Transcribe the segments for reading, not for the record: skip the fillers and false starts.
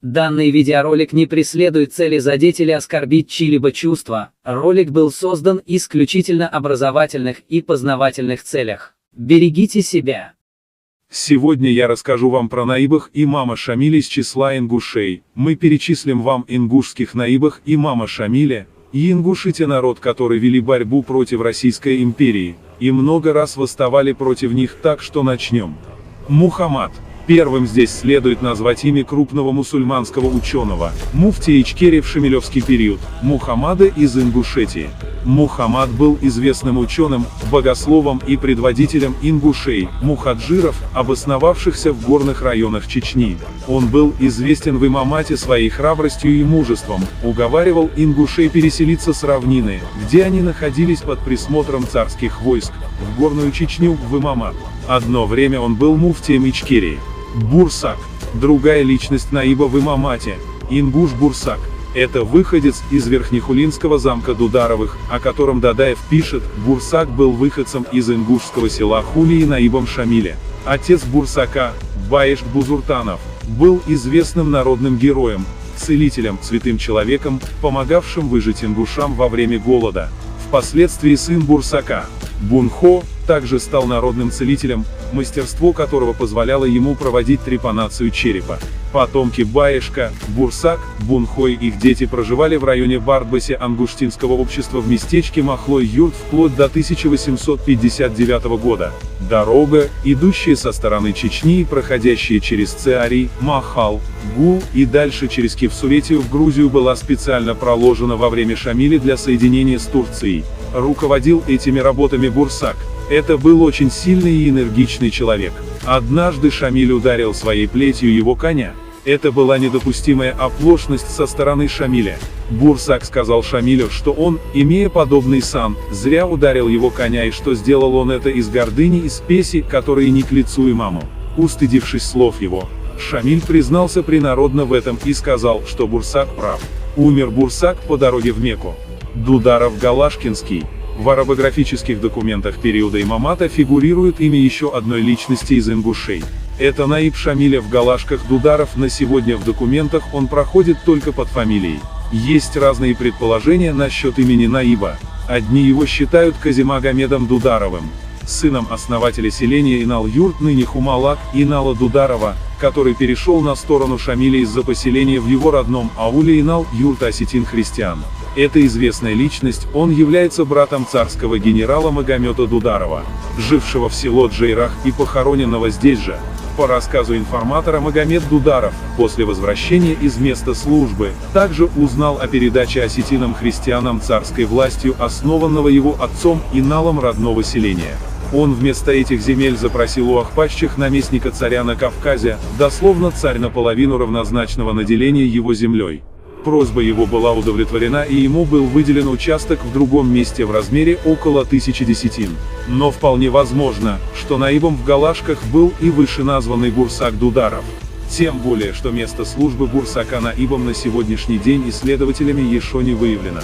Данный видеоролик не преследует цели задеть или оскорбить чьи-либо чувства. Ролик был создан исключительно образовательных и познавательных целях. Берегите себя. Сегодня я расскажу вам про наибах имама Шамиля из числа ингушей. Мы перечислим вам ингушских наибах имама Шамиля, и ингуши те народ, который вели борьбу против Российской империи, и много раз восставали против них, так что начнем. Мухаммад. Первым здесь следует назвать имя крупного мусульманского ученого, муфтия Ичкерия в шамилевский период, Мухаммада из Ингушетии. Мухаммад был известным ученым, богословом и предводителем ингушей, мухаджиров, обосновавшихся в горных районах Чечни. Он был известен в имамате своей храбростью и мужеством, уговаривал ингушей переселиться с равнины, где они находились под присмотром царских войск, в горную Чечню, в имамат. Одно время он был муфтием Ичкерии. Бурсак. Другая личность наиба в имамате. Ингуш Бурсак. Это выходец из Верхнехулинского замка Дударовых, о котором Дадаев пишет: Бурсак был выходцем из ингушского села Хули и наибом Шамиля. Отец Бурсака, Баешт Бузуртанов, был известным народным героем, целителем, святым человеком, помогавшим выжить ингушам во время голода. Впоследствии сын Бурсака, Бунхо, также стал народным целителем, мастерство которого позволяло ему проводить трепанацию черепа. Потомки Баешка, Бурсак, Бунхо и их дети проживали в районе Бардбаси Ангуштинского общества в местечке Махлой-Юрт вплоть до 1859 года. Дорога, идущая со стороны Чечни и проходящая через Цеари, Махал, Гул и дальше через Кевсуретию в Грузию, была специально проложена во время Шамиля для соединения с Турцией. Руководил этими работами Бурсак. Это был очень сильный и энергичный человек. Однажды Шамиль ударил своей плетью его коня. Это была недопустимая оплошность со стороны Шамиля. Бурсак сказал Шамилю, что он, имея подобный сан, зря ударил его коня и что сделал он это из гордыни и спеси, которые не к лицу имаму. Устыдившись слов его, Шамиль признался принародно в этом и сказал, что Бурсак прав. Умер Бурсак по дороге в Мекку. Дударов Галашкинский. В арабографических документах периода имамата фигурирует имя еще одной личности из ингушей. Это наиб Шамиля в Галашках Дударов. На сегодня в документах он проходит только под фамилией. Есть разные предположения насчет имени наиба. Одни его считают Казимагомедом Дударовым, сыном основателя селения Инал-Юрт, ныне Хумалак, Инала Дударова, который перешел на сторону Шамиля из-за поселения в его родном ауле Инал-Юрт осетин-христиан. Это известная личность, он является братом царского генерала Магомета Дударова, жившего в село Джейрах и похороненного здесь же. По рассказу информатора, Магомед Дударов, после возвращения из места службы, также узнал о передаче осетинам-христианам царской властью, основанного его отцом Иналом родного селения. Он вместо этих земель запросил у ахпаччих наместника царя на Кавказе, дословно царь наполовину равнозначного наделения его землей. Просьба его была удовлетворена, и ему был выделен участок в другом месте в размере около 1000 десятин. Но вполне возможно, что наибом в Галашках был и вышеназванный Бурсак Дударов. Тем более, что место службы Бурсака наибом на сегодняшний день исследователями еще не выявлено.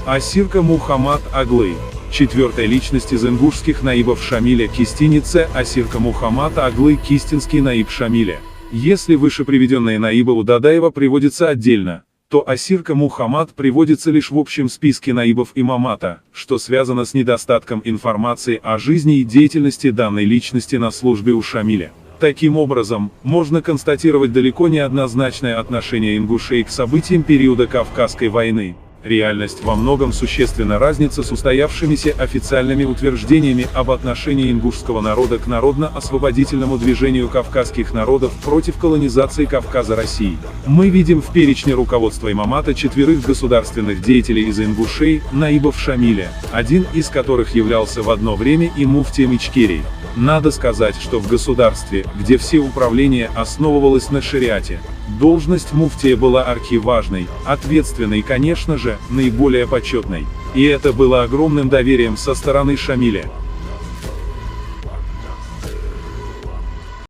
Асирка Мухаммад Аглы. Четвертая личность из ингушских наибов Шамиля Кистинице, Асирка Мухаммад Аглы, Кистинский наиб Шамиля. Если выше приведенные наибы у Дадаева приводятся отдельно, то Асирка Мухаммад приводится лишь в общем списке наибов имамата, что связано с недостатком информации о жизни и деятельности данной личности на службе у Шамиля. Таким образом, можно констатировать далеко не однозначное отношение ингушей к событиям периода Кавказской войны. Реальность во многом существенно разнится с устоявшимися официальными утверждениями об отношении ингушского народа к народно-освободительному движению кавказских народов против колонизации Кавказа России. Мы видим в перечне руководства имамата 4 государственных деятелей из ингушей, наибов Шамиля, один из которых являлся в одно время и муфтием Ичкерии. Надо сказать, что в государстве, где все управление основывалось на шариате, должность муфтия была архиважной, ответственной и, конечно же, наиболее почетной. И это было огромным доверием со стороны Шамиля.